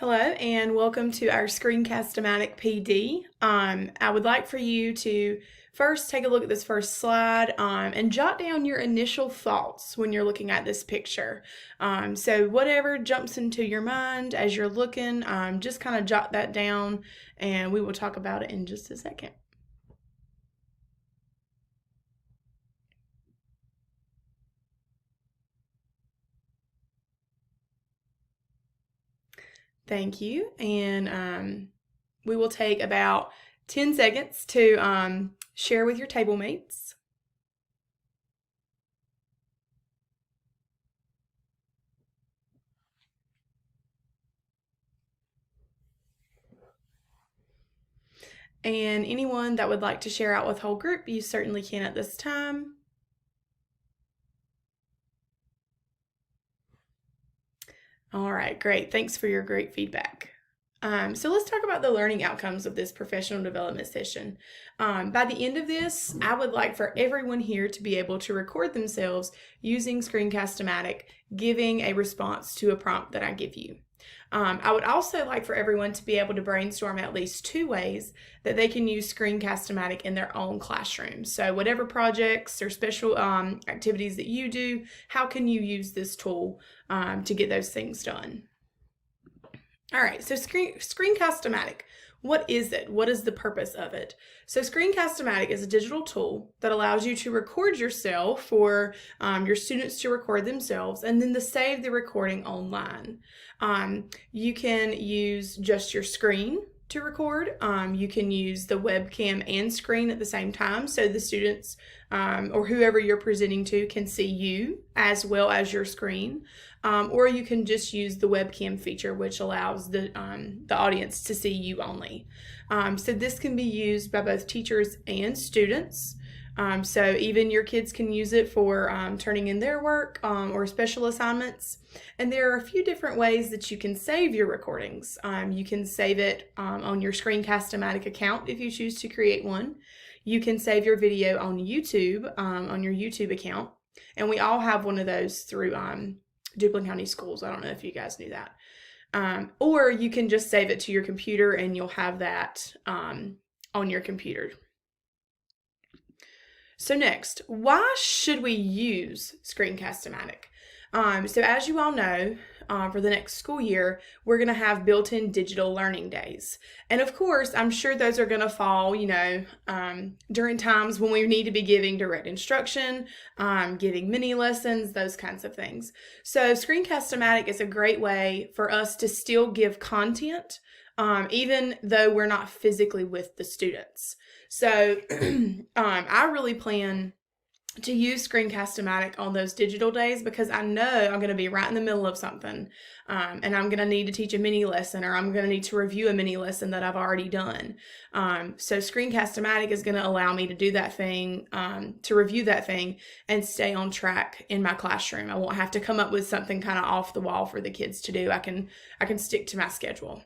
Hello and welcome to our Screencast-O-Matic PD. I would like for you to first take a look at this first slide and jot down your initial thoughts when you're looking at this picture. So whatever jumps into your mind as you're looking, just kind of jot that down and we will talk about it in just a second. Thank you. And we will take about 10 seconds to share with your table mates. And anyone that would like to share out with whole group, you certainly can at this time. All right, great. Thanks for your great feedback. So let's talk about the learning outcomes of this professional development session. By the end of this, I would like for everyone here to be able to record themselves using Screencast-O-Matic, giving a response to a prompt that I give you. I would also like for everyone to be able to brainstorm at least 2 ways that they can use Screencast-O-Matic in their own classroom. So whatever projects or special activities that you do, how can you use this tool to get those things done? All right, so Screencast-O-Matic, what is it? What is the purpose of it? So Screencast-O-Matic is a digital tool that allows you to record yourself for your students to record themselves and then to save the recording online. You can use just your screen to record. You can use the webcam and screen at the same time so the students or whoever you're presenting to can see you as well as your screen. Or you can just use the webcam feature, which allows the audience to see you only. So this can be used by both teachers and students. So even your kids can use it for turning in their work or special assignments. And there are a few different ways that you can save your recordings. You can save it on your Screencast-O-Matic account if you choose to create one. You can save your video on YouTube, on your YouTube account. And we all have one of those through Duplin County Schools. I don't know if you guys knew that. Or you can just save it to your computer and you'll have that on your computer. So next, why should we use Screencast-O-Matic? So as you all know, for the next school year, we're going to have built-in digital learning days. And of course, I'm sure those are going to fall, during times when we need to be giving direct instruction, giving mini lessons, those kinds of things. So Screencast-O-Matic is a great way for us to still give content, even though we're not physically with the students. So I really plan to use Screencast-O-Matic on those digital days because I know I'm going to be right in the middle of something and I'm going to need to teach a mini lesson or I'm going to need to review a mini lesson that I've already done. So Screencast-O-Matic is going to allow me to do that thing, to review that thing and stay on track in my classroom. I won't have to come up with something kind of off the wall for the kids to do. I can stick to my schedule.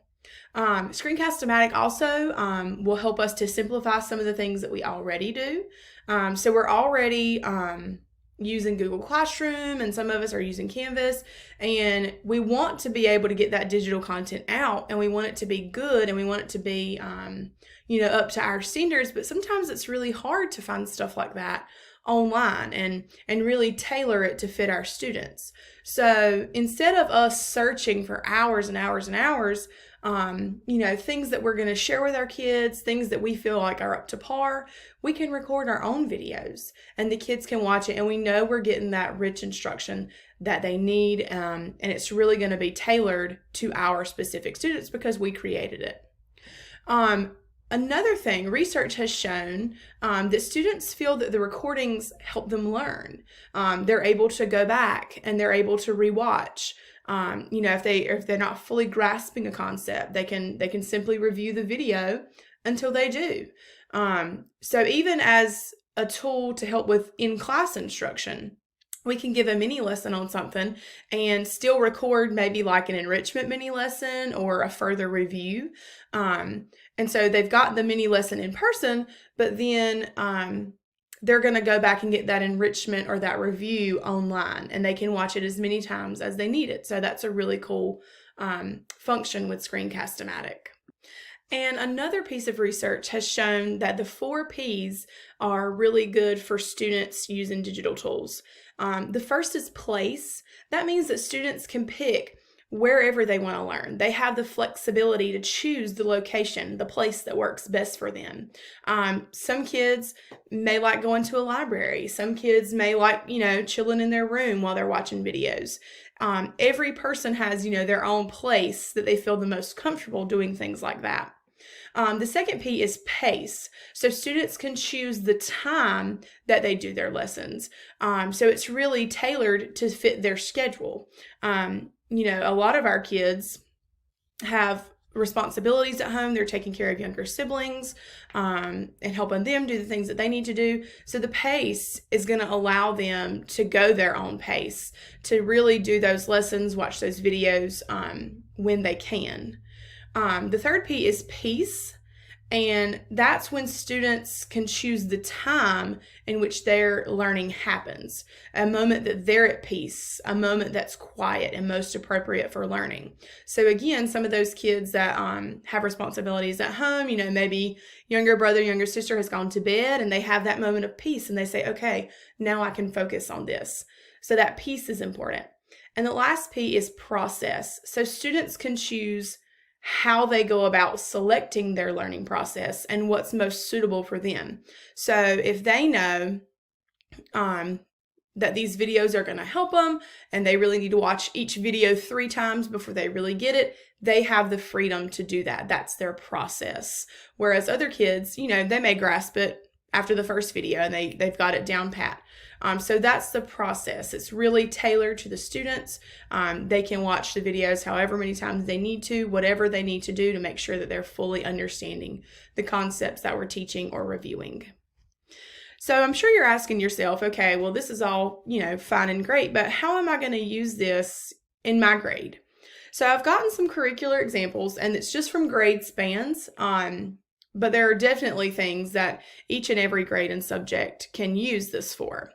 Screencast-O-Matic also will help us to simplify some of the things that we already do. So we're already using Google Classroom and some of us are using Canvas, and we want to be able to get that digital content out and we want it to be good and we want it to be up to our standards, but sometimes it's really hard to find stuff like that online and really tailor it to fit our students. So instead of us searching for hours and hours and hours, things that we're going to share with our kids, things that we feel like are up to par, we can record our own videos and the kids can watch it and we know we're getting that rich instruction that they need, and it's really going to be tailored to our specific students because we created it. Another thing, research has shown that students feel that the recordings help them learn. They're able to go back and they're able to rewatch. If they're not fully grasping a concept, they can simply review the video until they do. So even as a tool to help with in-class instruction, we can give a mini lesson on something and still record maybe like an enrichment mini lesson or a further review. And so they've got the mini lesson in person, but then they're going to go back and get that enrichment or that review online, and they can watch it as many times as they need it. So that's a really cool function with Screencast-O-Matic. And another piece of research has shown that the 4 Ps are really good for students using digital tools. The first is place. That means that students can pick wherever they want to learn. They have the flexibility to choose the location, the place that works best for them. Some kids may like going to a library. Some kids may like, chilling in their room while they're watching videos. Every person has, their own place that they feel the most comfortable doing things like that. The second P is pace. So students can choose the time that they do their lessons. So it's really tailored to fit their schedule. A lot of our kids have responsibilities at home. They're taking care of younger siblings and helping them do the things that they need to do. So the pace is going to allow them to go their own pace, to really do those lessons, watch those videos when they can. The third P is peace, and that's when students can choose the time in which their learning happens, a moment that they're at peace, a moment that's quiet and most appropriate for learning. So again, some of those kids that have responsibilities at home, maybe younger brother, younger sister has gone to bed, and they have that moment of peace, and they say, okay, now I can focus on this. So that peace is important. And the last P is process. So students can choose how they go about selecting their learning process and what's most suitable for them. So if they know that these videos are going to help them and they really need to watch each video 3 times before they really get it, they have the freedom to do that. That's their process. Whereas other kids, they may grasp it after the first video and they've got it down pat. So that's the process. It's really tailored to the students. They can watch the videos however many times they need to, whatever they need to do to make sure that they're fully understanding the concepts that we're teaching or reviewing. So I'm sure you're asking yourself, okay, well, this is all, fine and great, but how am I going to use this in my grade? So I've gotten some curricular examples, and it's just from grade spans. But there are definitely things that each and every grade and subject can use this for.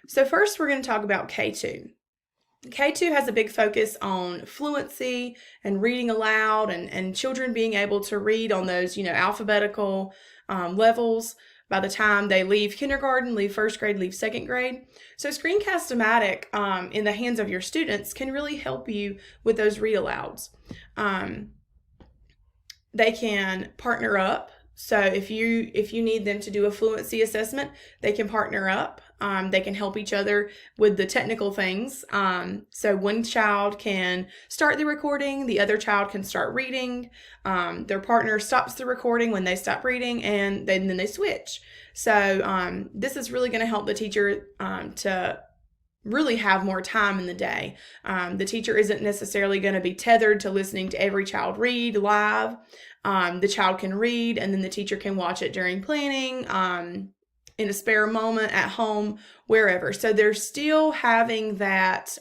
So first, we're going to talk about K2. K2 has a big focus on fluency and reading aloud and children being able to read on those, alphabetical levels by the time they leave kindergarten, leave first grade, leave second grade. So Screencast-O-Matic in the hands of your students can really help you with those read alouds. They can partner up. So if you need them to do a fluency assessment, they can partner up. They can help each other with the technical things. So one child can start the recording, the other child can start reading. Their partner stops the recording when they stop reading, and then they switch. So this is really going to help the teacher to really have more time in the day. The teacher isn't necessarily going to be tethered to listening to every child read live. The child can read, and then the teacher can watch it during planning, in a spare moment, at home, wherever. So they're still having that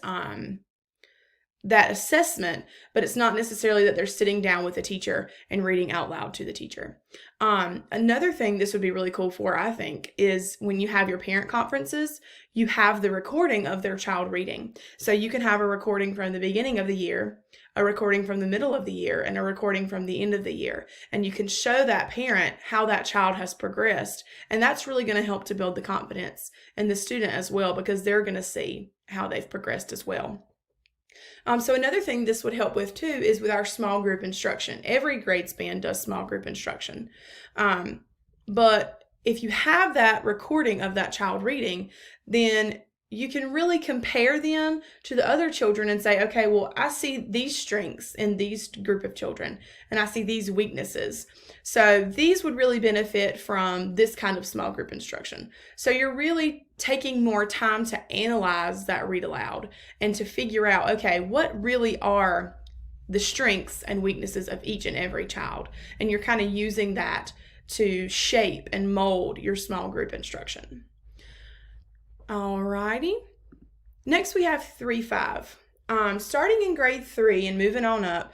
assessment, but it's not necessarily that they're sitting down with the teacher and reading out loud to the teacher. Another thing this would be really cool for, I think, is when you have your parent conferences, you have the recording of their child reading. So you can have a recording from the beginning of the year, a recording from the middle of the year, and a recording from the end of the year. And you can show that parent how that child has progressed. And that's really going to help to build the confidence in the student as well, because they're going to see how they've progressed as well. So another thing this would help with too is with our small group instruction. Every grade span does small group instruction. But if you have that recording of that child reading, then you can really compare them to the other children and say, okay, well, I see these strengths in these group of children, and I see these weaknesses. So these would really benefit from this kind of small group instruction. So you're really taking more time to analyze that read aloud and to figure out, okay, what really are the strengths and weaknesses of each and every child. And you're kind of using that to shape and mold your small group instruction. Alrighty. Next we have 3-5. Starting in grade 3 and moving on up,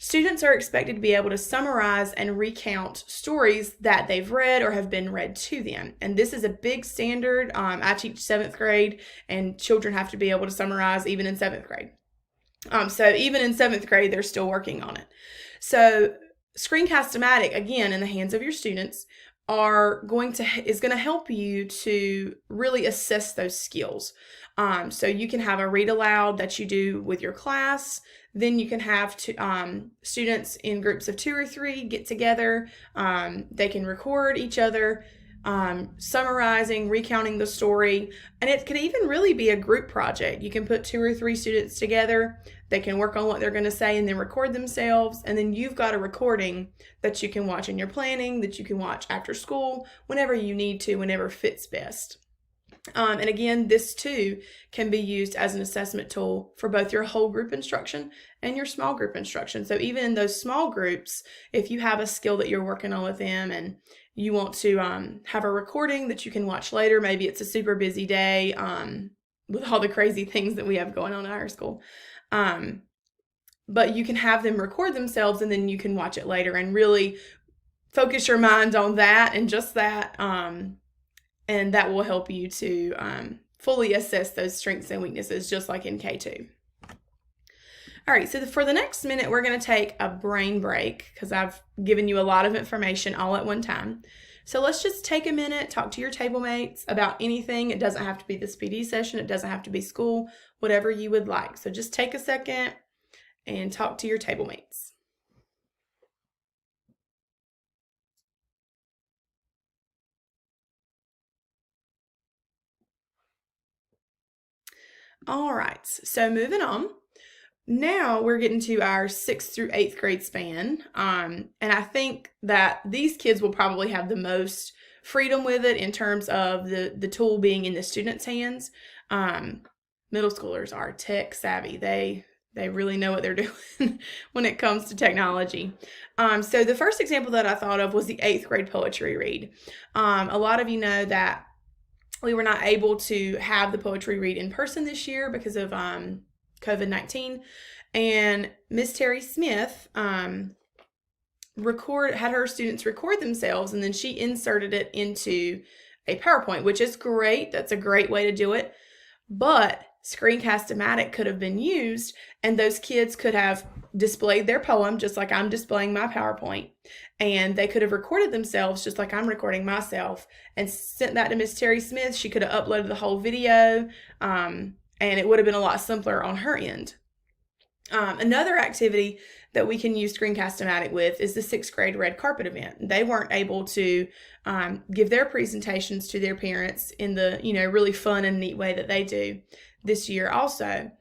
Students are expected to be able to summarize and recount stories that they've read or have been read to them. And this is a big standard. I teach 7th grade, and children have to be able to summarize even in 7th grade. So even in 7th grade, they're still working on it. So Screencast-O-Matic, again, in the hands of your students, is going to help you to really assess those skills. So you can have a read aloud that you do with your class. Then you can have students in groups of 2 or 3 get together. They can record each other summarizing, recounting the story, and it could even really be a group project. You can put 2 or 3 students together. They can work on what they're going to say and then record themselves, and then you've got a recording that you can watch in your planning, that you can watch after school, whenever you need to, whenever fits best. And again, this too can be used as an assessment tool for both your whole group instruction and your small group instruction. So even in those small groups, if you have a skill that you're working on with them and you want to have a recording that you can watch later, maybe it's a super busy day with all the crazy things that we have going on at our school. But you can have them record themselves, and then you can watch it later and really focus your mind on that and just that. And that will help you to fully assess those strengths and weaknesses, just like in K2. All right, so for the next minute, we're going to take a brain break because I've given you a lot of information all at one time. So let's just take a minute, talk to your table mates about anything. It doesn't have to be this PD session. It doesn't have to be school, whatever you would like. So just take a second and talk to your table mates. All right, so moving on. Now we're getting to our 6th through 8th grade span. And I think that these kids will probably have the most freedom with it in terms of the tool being in the student's hands. Middle schoolers are tech savvy. They really know what they're doing when it comes to technology. So the first example that I thought of was the 8th grade poetry read. A lot of you know that we were not able to have the poetry read in person this year because of COVID-19, and Miss Terry Smith had her students record themselves, and then she inserted it into a PowerPoint, which is great. That's a great way to do it. But Screencast-O-Matic could have been used, and those kids could have displayed their poem just like I'm displaying my PowerPoint, and they could have recorded themselves just like I'm recording myself and sent that to Miss Terry Smith. She could have uploaded the whole video, and it would have been a lot simpler on her end. Another activity that we can use Screencast-O-Matic with is the 6th grade red carpet event. They weren't able to give their presentations to their parents in the really fun and neat way that they do this year also.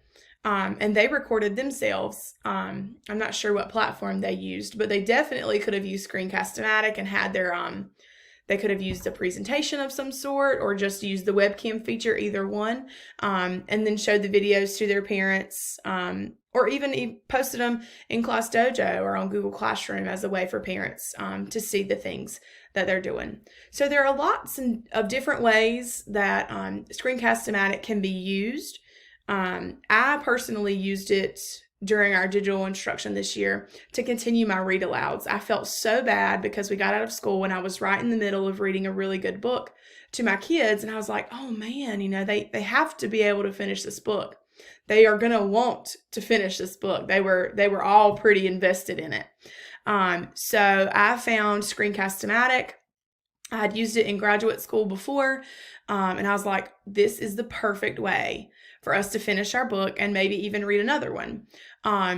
And they recorded themselves. I'm not sure what platform they used, but they definitely could have used Screencast-O-Matic and had their they could have used a presentation of some sort or just used the webcam feature, either one, and then showed the videos to their parents, or even posted them in Class Dojo or on Google Classroom as a way for parents to see the things that they're doing. So there are lots of different ways that Screencast-O-Matic can be used. I personally used it during our digital instruction this year to continue my read alouds. I felt so bad because we got out of school when I was right in the middle of reading a really good book to my kids, and I was like, oh man, they have to be able to finish this book. They are going to want to finish this book. They were all pretty invested in it. So I found Screencast-O-Matic. I had used it in graduate school before, and I was like, this is the perfect way for us to finish our book and maybe even read another one.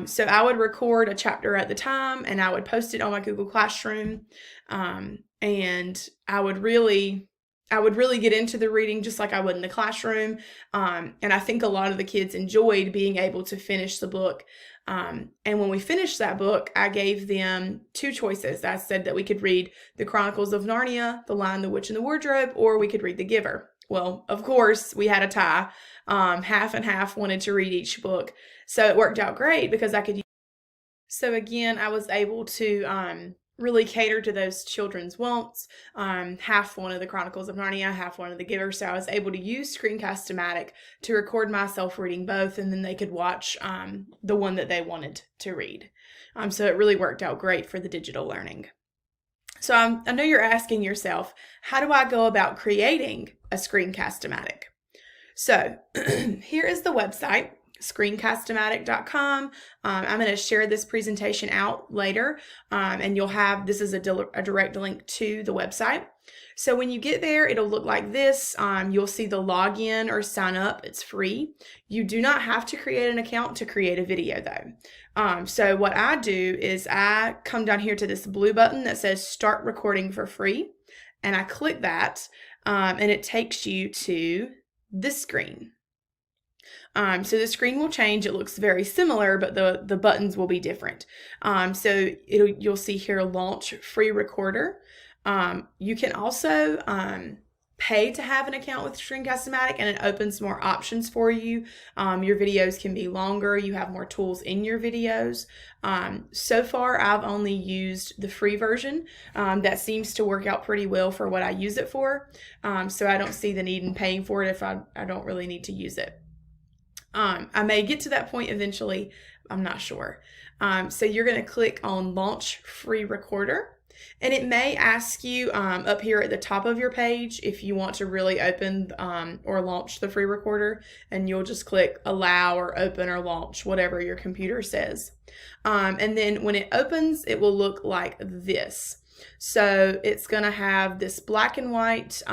So I would record a chapter at the time, and I would post it on my Google Classroom, and I would really get into the reading just like I would in the classroom. And I think a lot of the kids enjoyed being able to finish the book. And when we finished that book, I gave them 2 choices. I said that we could read The Chronicles of Narnia, The Lion, the Witch, and the Wardrobe, or we could read The Giver. Well, of course, we had a tie. Half and half wanted to read each book. So it worked out great because I could. So again, I was able to really cater to those children's wants. Half one of the Chronicles of Narnia, half one of the Giver. So I was able to use Screencast-O-Matic to record myself reading both, and then they could watch the one that they wanted to read. So it really worked out great for the digital learning. So I know you're asking yourself, how do I go about creating a Screencast-O-Matic? So here is the website, screencast-o-matic.com. I'm going to share this presentation out later, and you'll have, this is a direct link to the website. So when you get there, it'll look like this. You'll see the login or sign up. It's free. You do not have to create an account to create a video though. So what I do is I come down here to this blue button that says start recording for free, and I click that, and it takes you to this screen. So the screen will change. It looks very similar, but the buttons will be different. So you'll see here launch free recorder. You can also pay to have an account with Screencast-O-Matic, and it opens more options for you. Your videos can be longer. You have more tools in your videos. So far, I've only used the free version. That seems to work out pretty well for what I use it for. So I don't see the need in paying for it if I don't really need to use it. I may get to that point eventually. I'm not sure. So you're going to click on Launch Free Recorder, and it may ask you up here at the top of your page if you want to really open or launch the free recorder, and you'll just click Allow or Open or Launch, whatever your computer says. And then when it opens, it will look like this. So it's going to have this black and white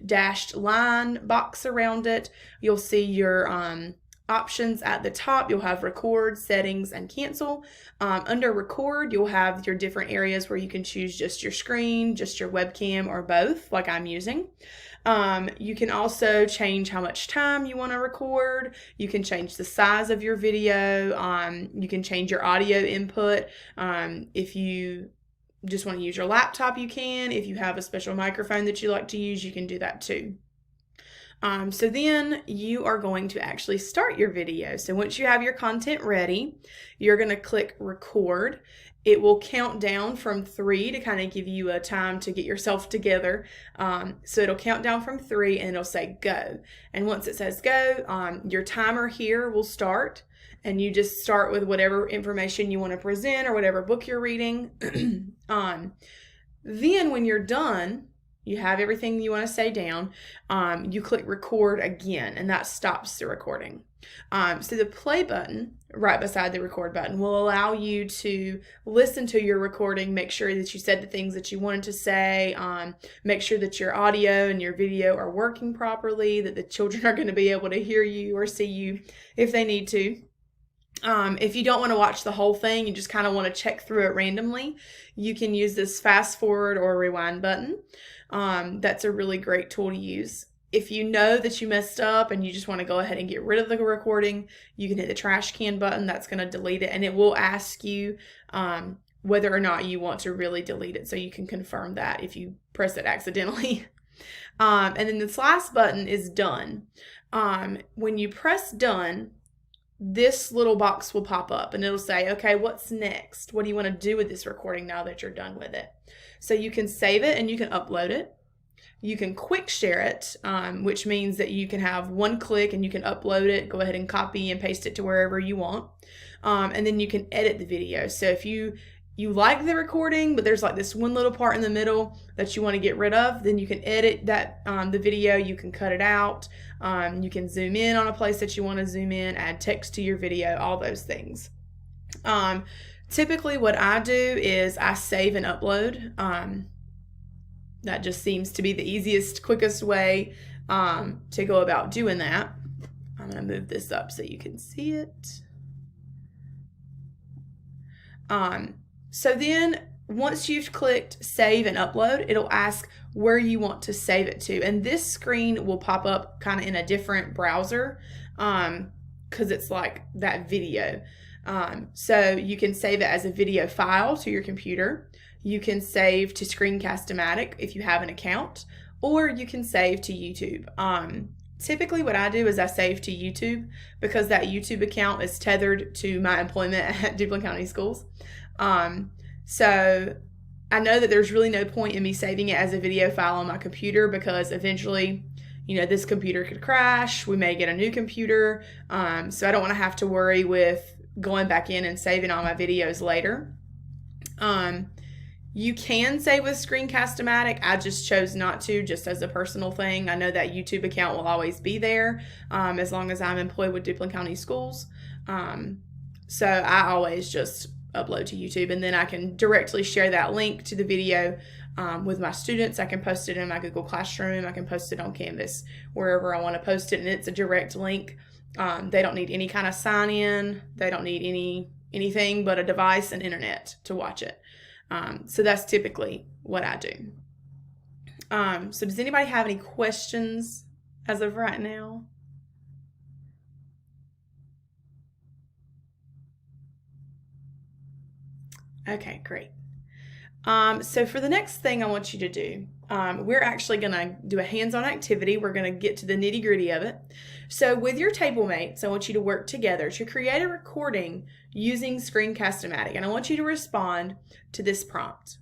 dashed line box around it. You'll see your options at the top. You'll have record, settings, and cancel. Under record, you'll have your different areas where you can choose just your screen, just your webcam, or both, like I'm using. You can also change how much time you want to record. You can change the size of your video. You can change your audio input. If you just want to use your laptop, you can. If you have a special microphone that you like to use, you can do that too. So then you are going to actually start your video. So once you have your content ready, you're going to click record. It will count down from 3 to kind of give you a time to get yourself together. So it'll count down from 3 and it'll say go. And once it says go, your timer here will start, and you just start with whatever information you want to present or whatever book you're reading. Then when you're done, you have everything you want to say down, you click record again, and that stops the recording. So the play button right beside the record button will allow you to listen to your recording, make sure that you said the things that you wanted to say, make sure that your audio and your video are working properly, that the children are going to be able to hear you or see you if they need to. If you don't want to watch the whole thing, you just kind of want to check through it randomly, you can use this fast forward or rewind button. That's a really great tool to use. If you know that you messed up and you just want to go ahead and get rid of the recording, you can hit the trash can button. That's going to delete it, and it will ask you whether or not you want to really delete it, so you can confirm that if you press it accidentally. And then this last button is done. When you press done, this little box will pop up and it'll say, okay, what's next? What do you want to do with this recording now that you're done with it? So you can save it and you can upload it. You can quick share it, which means that you can have one click and you can upload it, go ahead and copy and paste it to wherever you want. And then you can edit the video. So if you like the recording, but there's like this one little part in the middle that you want to get rid of, then you can edit that the video. You can cut it out. You can zoom in on a place that you want to zoom in, add text to your video, all those things. Typically what I do is I save and upload. That just seems to be the easiest, quickest way to go about doing that. I'm going to move this up so you can see it. So then once you've clicked save and upload, it'll ask where you want to save it to. And this screen will pop up kind of in a different browser because it's like that video. So you can save it as a video file to your computer. You can save to Screencast-O-Matic if you have an account, or you can save to YouTube. Typically what I do is I save to YouTube because that YouTube account is tethered to my employment at Duplin County Schools. So I know that there's really no point in me saving it as a video file on my computer because eventually, this computer could crash. We may get a new computer. So I don't want to have to worry with going back in and saving all my videos later. You can save with Screencast-O-Matic. I just chose not to, just as a personal thing. I know that YouTube account will always be there as long as I'm employed with Duplin County Schools. So I always just upload to YouTube, and then I can directly share that link to the video with my students. I can post it in my Google Classroom. I can post it on Canvas, wherever I want to post it, and it's a direct link. They don't need any kind of sign-in. They don't need anything but a device and internet to watch it. So that's typically what I do. So does anybody have any questions as of right now? Okay, great. So for the next thing I want you to do, we're actually going to do a hands-on activity. We're going to get to the nitty-gritty of it. So with your table mates, I want you to work together to create a recording using Screencast-O-Matic, and I want you to respond to this prompt.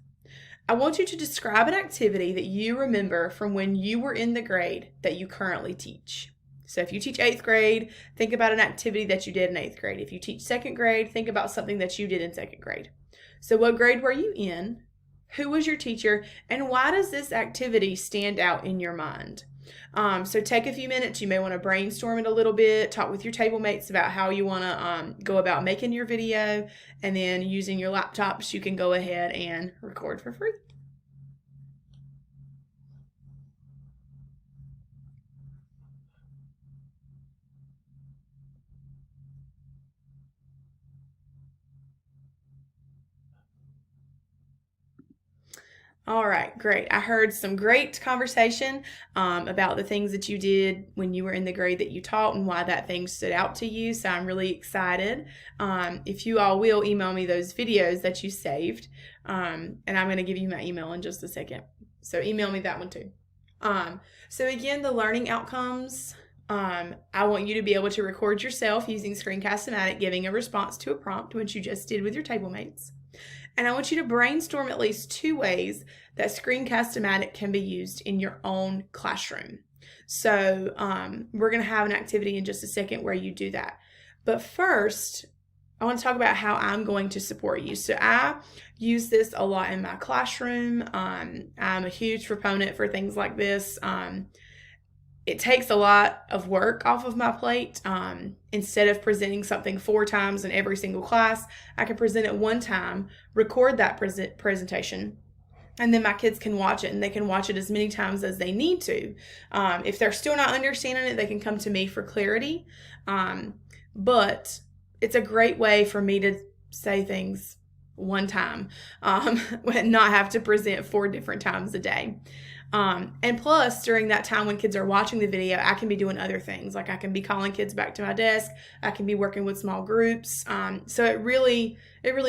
I want you to describe an activity that you remember from when you were in the grade that you currently teach. So if you teach 8th grade, think about an activity that you did in 8th grade. If you teach 2nd grade, think about something that you did in 2nd grade. So what grade were you in? Who was your teacher? And why does this activity stand out in your mind? So take a few minutes. You may want to brainstorm it a little bit, talk with your table mates about how you want to go about making your video, and then using your laptops, you can go ahead and record for free. All right, great. I heard some great conversation about the things that you did when you were in the grade that you taught and why that thing stood out to you. So I'm really excited. If you all will email me those videos that you saved, and I'm going to give you my email in just a second. So email me that one too. So again, the learning outcomes, I want you to be able to record yourself using Screencast-O-Matic giving a response to a prompt, which you just did with your table mates. And I want you to brainstorm at least 2 ways that Screencast-O-Matic can be used in your own classroom. So we're going to have an activity in just a second where you do that. But first, I want to talk about how I'm going to support you. So I use this a lot in my classroom. I'm a huge proponent for things like this. It takes a lot of work off of my plate. Instead of presenting something 4 times in every single class, I can present it 1 time, record that presentation, and then my kids can watch it, and they can watch it as many times as they need to. If they're still not understanding it, they can come to me for clarity. But it's a great way for me to say things 1 time and not have to present 4 different times a day. And plus, during that time when kids are watching the video, I can be doing other things. Like I can be calling kids back to my desk. I can be working with small groups. So it really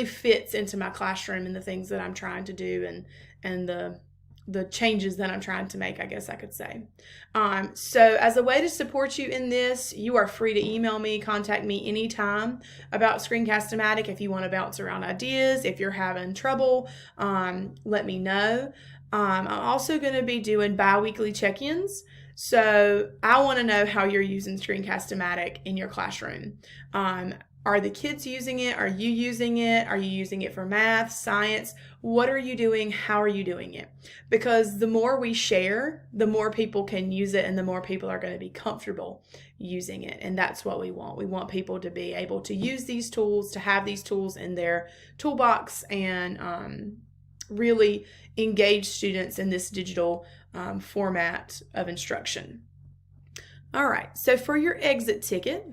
fits into my classroom and the things that I'm trying to do and the changes that I'm trying to make, I guess I could say. So as a way to support you in this, you are free to email me, contact me anytime about Screencast-O-Matic. If you want to bounce around ideas, if you're having trouble, let me know. I'm also going to be doing bi-weekly check-ins. So I want to know how you're using Screencast-O-Matic in your classroom. Are the kids using it? Are you using it? Are you using it for math, science? What are you doing? How are you doing it? Because the more we share, the more people can use it and the more people are going to be comfortable using it. And that's what we want. We want people to be able to use these tools, to have these tools in their toolbox, and really engage students in this digital format of instruction. All right, so for your exit ticket,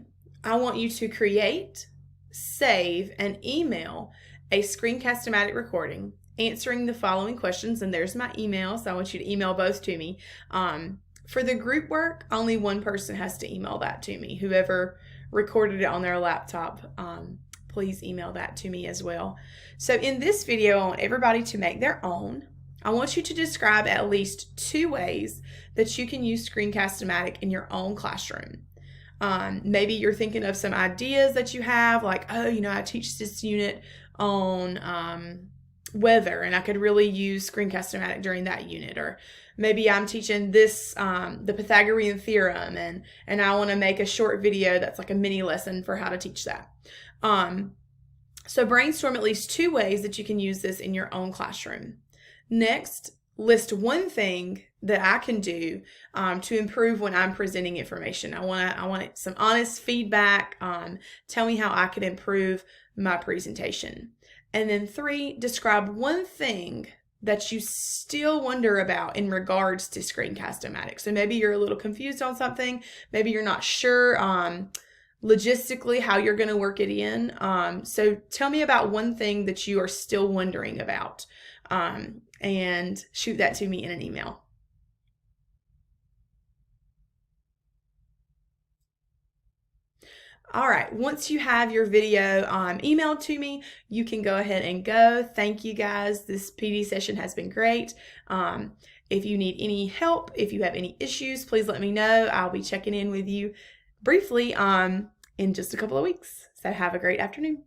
I want you to create, save, and email a Screencast-O-Matic recording answering the following questions, and there's my email, so I want you to email both to me. For the group work, only one person has to email that to me. Whoever recorded it on their laptop, please email that to me as well. So in this video, I want everybody to make their own. I want you to describe at least 2 ways that you can use Screencast-O-Matic in your own classroom. Maybe you're thinking of some ideas that you have, like, oh, I teach this unit on weather, and I could really use Screencast-O-Matic during that unit. Or maybe I'm teaching this, the Pythagorean theorem, and I want to make a short video that's like a mini lesson for how to teach that. So brainstorm at least 2 ways that you can use this in your own classroom. Next, list one thing that I can do to improve when I'm presenting information. I want some honest feedback. Tell me how I could improve my presentation. And then 3, describe one thing that you still wonder about in regards to Screencast-O-Matic. So maybe you're a little confused on something. Maybe you're not sure logistically how you're going to work it in. So tell me about one thing that you are still wondering about, and shoot that to me in an email. All right, once you have your video emailed to me, you can go ahead and go. Thank you guys. This PD session has been great. If you need any help, if you have any issues, please let me know. I'll be checking in with you briefly in just a couple of weeks. So have a great afternoon.